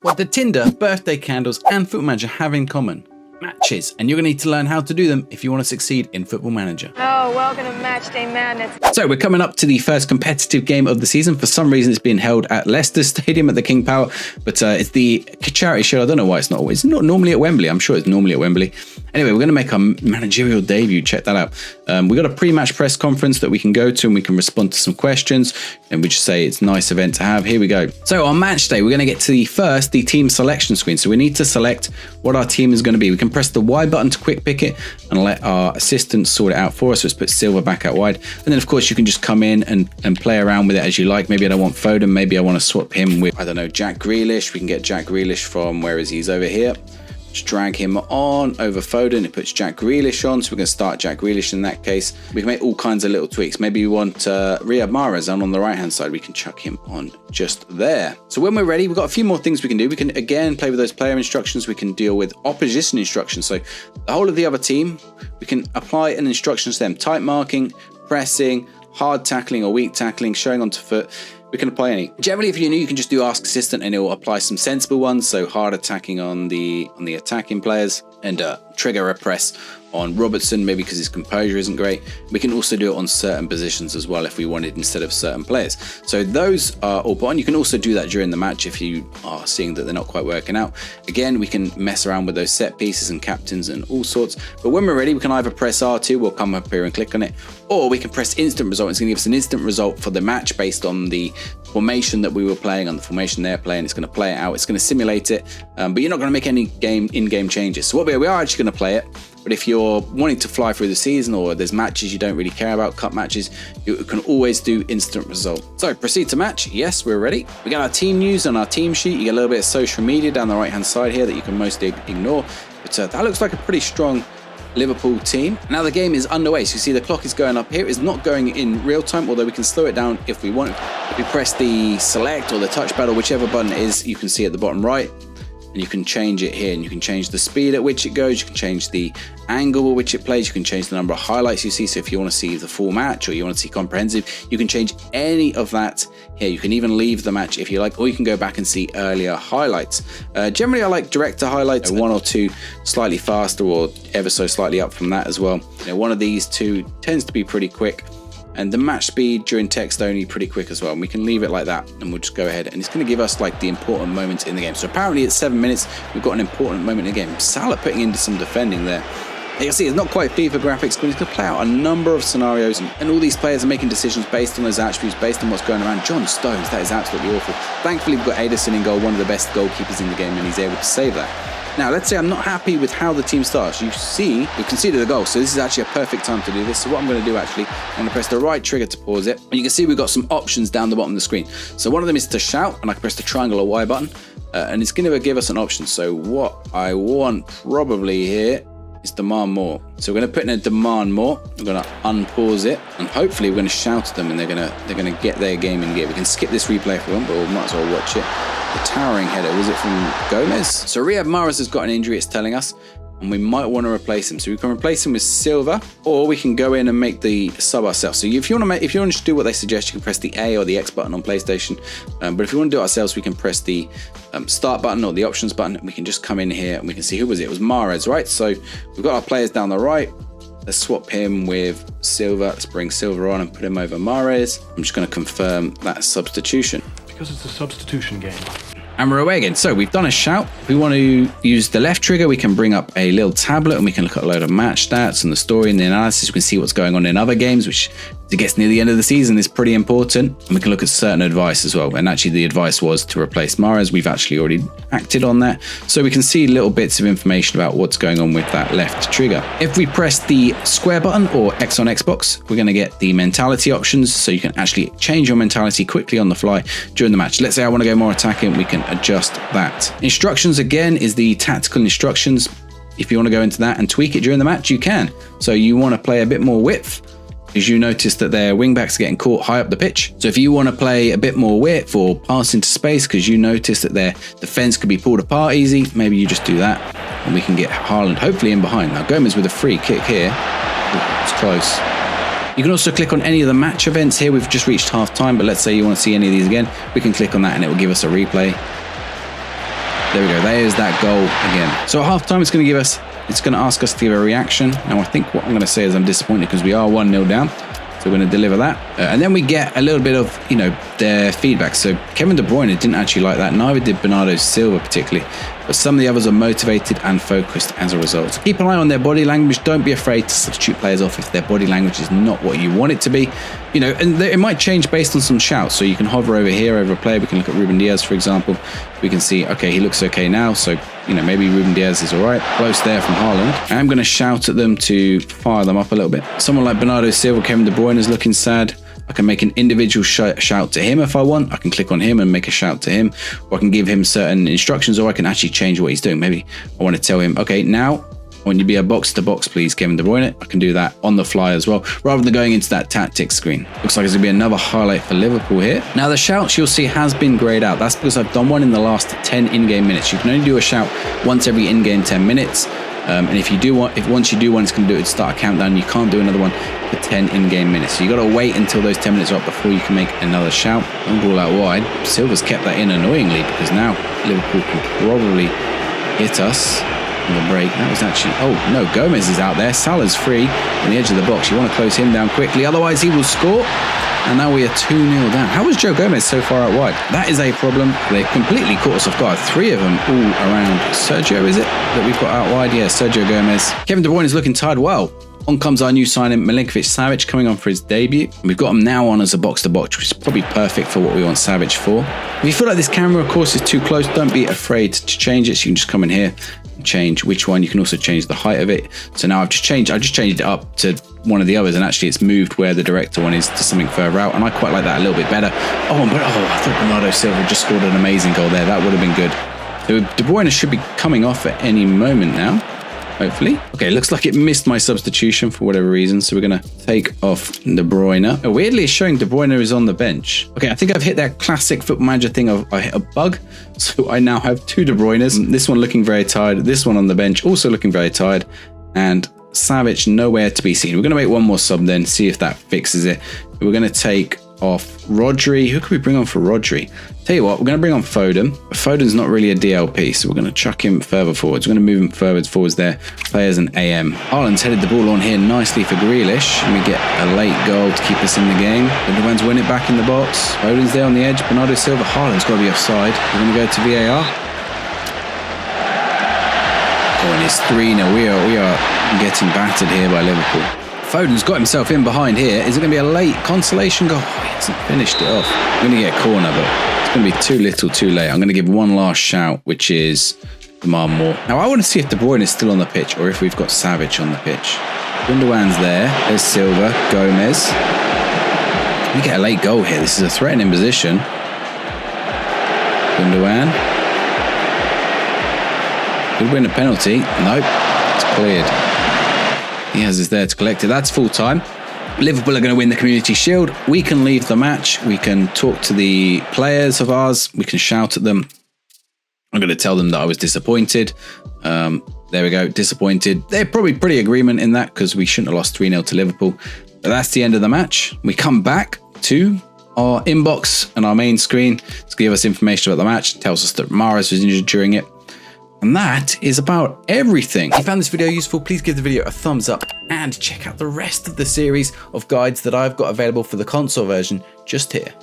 What the Tinder, birthday candles, and Football Manager have in common? Matches, and you're going to need to learn how to do them if you want to succeed in Football Manager. Oh, welcome to Match Day Madness. So we're coming up to the first competitive game of the season. For some reason, it's being held at Leicester Stadium at the King Power, but it's the charity show. I don't know why it's not always. It's not normally at Wembley. I'm sure it's normally at Wembley. Anyway, we're going to make our managerial debut. Check that out. We've got a pre-match press conference that we can go to and we can respond to some questions. And we just say it's a nice event to have. Here we go. So on match day, we're going to get to the team selection screen. So we need to select what our team is going to be. We can press the Y button to quick pick it and let our assistant sort it out for us. So let's put Silva back out wide. And then of course you can just come in and play around with it as you like. Maybe I don't want Foden. Maybe I want to swap him with, I don't know, Jack Grealish. We can get Jack Grealish from, where is he? He's over here. Just drag him on over Foden. It puts Jack Grealish on. So we're going to start Jack Grealish in that case. We can make all kinds of little tweaks. Maybe we want Riyad Mahrez on the right hand side. We can chuck him on just there. So when we're ready, we've got a few more things we can do. We can again play with those player instructions. We can deal with opposition instructions. So the whole of the other team, we can apply an instruction to them. Tight marking, pressing, hard tackling or weak tackling, showing onto foot. We can apply any. Generally, if you're new, you can just do Ask Assistant and it will apply some sensible ones. So hard attacking on the attacking players and trigger a press on Robertson, maybe because his composure isn't great. We can also do it on certain positions as well if we wanted instead of certain players. So those are all put on. You can also do that during the match if you are seeing that they're not quite working out. Again, we can mess around with those set pieces and captains and all sorts. But when we're ready, we can either press R2, we'll come up here and click on it, or we can press instant result. It's going to give us an instant result for the match based on the formation that we were playing, on the formation they're playing. It's going to play it out. It's going to simulate it, but you're not going to make any in-game changes. So what we are actually going to play it. But if you're wanting to fly through the season or there's matches you don't really care about, cup matches, you can always do instant result. So proceed to match. Yes, we're ready. We got our team news on our team sheet. You get a little bit of social media down the right hand side here that you can mostly ignore. But that looks like a pretty strong Liverpool team. Now the game is underway, so you see the clock is going up here. It's not going in real time, although we can slow it down if we want. If we press the select or the touchpad or whichever button it is, you can see at the bottom right, and you can change it here, and you can change the speed at which it goes, you can change the angle at which it plays, you can change the number of highlights you see. So if you want to see the full match or you want to see comprehensive, you can change any of that here. You can even leave the match if you like, or you can go back and see earlier highlights. Generally I like direct to highlights, one or two slightly faster or ever so slightly up from that as well. One of these two tends to be pretty quick, and the match speed during text only pretty quick as well. And we can leave it like that and we'll just go ahead, and it's going to give us like the important moments in the game. So apparently at 7 minutes, we've got an important moment in the game. Salah putting into some defending there. You can see it's not quite FIFA graphics, but he's going to play out a number of scenarios, and all these players are making decisions based on those attributes, based on what's going around. John Stones, that is absolutely awful. Thankfully, we've got Ederson in goal, one of the best goalkeepers in the game, and he's able to save that. Now, let's say I'm not happy with how the team starts. You see, we conceded a goal, so this is actually a perfect time to do this. So what I'm going to do actually, I'm going to press the right trigger to pause it. And you can see we've got some options down the bottom of the screen. So one of them is to shout, and I can press the triangle or Y button, and it's going to give us an option. So what I want probably here is demand more. So we're going to put in a demand more. We're going to unpause it, and hopefully we're going to shout at them, and they're going to get their game in gear. We can skip this replay if we want, but we might as well watch it. The towering header, was it from Gomez? So Riyad Mahrez has got an injury, it's telling us, and we might want to replace him. So we can replace him with Silva, or we can go in and make the sub ourselves. So if you want to do what they suggest, you can press the A or the X button on PlayStation. But if we want to do it ourselves, we can press the start button or the options button, and we can just come in here and we can see who was it. It was Mahrez, right? So we've got our players down the right. Let's swap him with Silva. Let's bring Silva on and put him over Mahrez. I'm just going to confirm that substitution. Because it's a substitution game. And we're away again. So we've done a shout. If we want to use the left trigger, we can bring up a little tablet and we can look at a load of match stats and the story and the analysis. We can see what's going on in other games, which as it gets near the end of the season is pretty important. And we can look at certain advice as well. And actually the advice was to replace Mahrez. We've actually already acted on that. So we can see little bits of information about what's going on with that left trigger. If we press the square button or X on Xbox, we're going to get the mentality options. So you can actually change your mentality quickly on the fly during the match. Let's say I want to go more attacking, we can adjust that. Instructions again is the tactical instructions. If you want to go into that and tweak it during the match, you can. So you want to play a bit more width, because you notice that their wing backs are getting caught high up the pitch. So if you want to play a bit more width or pass into space because you notice that their defense could be pulled apart easy, maybe you just do that, and we can get Haaland hopefully in behind. Now Gomez with a free kick here. Ooh, it's close. You can also click on any of the match events here. We've just reached half time, but let's say you want to see any of these again, we can click on that and it will give us a replay. There we go. There's that goal again. So at halftime, it's going to ask us to give a reaction. Now, I think what I'm going to say is I'm disappointed because we are 1-0 down. So we're going to deliver that. And then we get a little bit of, their feedback. So Kevin De Bruyne didn't actually like that. Neither did Bernardo Silva particularly. But some of the others are motivated and focused as a result. So keep an eye on their body language. Don't be afraid to substitute players off if their body language is not what you want it to be. And it might change based on some shouts. So you can hover over here over a player. We can look at Ruben Diaz, for example. We can see, okay, he looks okay now. So, maybe Ruben Diaz is all right. Close there from Haaland. I am going to shout at them to fire them up a little bit. Someone like Bernardo Silva, Kevin De Bruyne is looking sad. I can make an individual shout to him if I want. I can click on him and make a shout to him, or I can give him certain instructions, or I can actually change what he's doing. Maybe I want to tell him, okay, now I want you to be a box to box, please, Kevin De Bruyne. I can do that on the fly as well, rather than going into that tactics screen. Looks like it's going to be another highlight for Liverpool here. Now, the shouts you'll see has been grayed out. That's because I've done one in the last 10 in-game minutes. You can only do a shout once every in-game 10 minutes. And once you do one, it's going to do it to start a countdown. You can't do another one for 10 in-game minutes. So you got to wait until those 10 minutes are up before you can make another shout. Long ball out wide. Silva's kept that in annoyingly because now Liverpool can probably hit us on the break. That was actually, oh no, Gomez is out there. Salah's free on the edge of the box. You want to close him down quickly, otherwise he will score. And now we are 2-0 down. How was Joe Gomez so far out wide? That is a problem. They completely caught us off guard. 3 of them all around Sergio, is it? That we've got out wide? Yeah, Sergio Gomez. Kevin De Bruyne is looking tired. Well, on comes our new signing, Milinkovic-Savic, coming on for his debut. We've got him now on as a box-to-box, which is probably perfect for what we want Savic for. If you feel like this camera, of course, is too close, don't be afraid to change it. So you can just come in here and change which one. You can also change the height of it. So now I've just changed it up to one of the others, and actually it's moved where the director one is to something further out, and I quite like that a little bit better. I thought Bernardo Silva just scored an amazing goal there. That would have been good. So De Bruyne should be coming off at any moment now, hopefully. Okay, looks like it missed my substitution for whatever reason, so we're going to take off De Bruyne. Oh, weirdly, it's showing De Bruyne is on the bench. Okay, I think I've hit that classic Football Manager thing of I hit a bug, so I now have 2 De Bruynes. This one looking very tired, this one on the bench also looking very tired, and Savic nowhere to be seen. We're going to make one more sub then, see if that fixes it. We're going to take off Rodri. Who could we bring on for Rodri? Tell you what, we're going to bring on Foden. Foden's not really a DLP, so we're going to chuck him further forwards. We're going to move him forwards there. Players and AM. Haaland's headed the ball on here nicely for Grealish, and we get a late goal to keep us in the game. Gundogan's win it back in the box. Foden's there on the edge. Bernardo Silva. Haaland's got to be offside. We're going to go to VAR. Oh, and it's 3-0. We are getting battered here by Liverpool. Foden's got himself in behind here. Is it going to be a late consolation goal? Oh, he hasn't finished it off. I'm going to get a corner, but it's going to be too little too late. I'm going to give one last shout, which is demand more. Now, I want to see if De Bruyne is still on the pitch or if we've got Savic on the pitch. Gundogan's there. There's Silva. Gomez. We get a late goal here. This is a threatening position. Gundogan. Could win a penalty. Nope. It's cleared. Diaz is there to collect it. That's full time. Liverpool are going to win the Community Shield. We can leave the match. We can talk to the players of ours. We can shout at them. I'm going to tell them that I was disappointed. There we go. Disappointed. They're probably pretty agreement in that because we shouldn't have lost 3-0 to Liverpool. But that's the end of the match. We come back to our inbox and our main screen to give us information about the match. It tells us that Mahrez was injured during it. And that is about everything. If you found this video useful, please give the video a thumbs up and check out the rest of the series of guides that I've got available for the console version just here.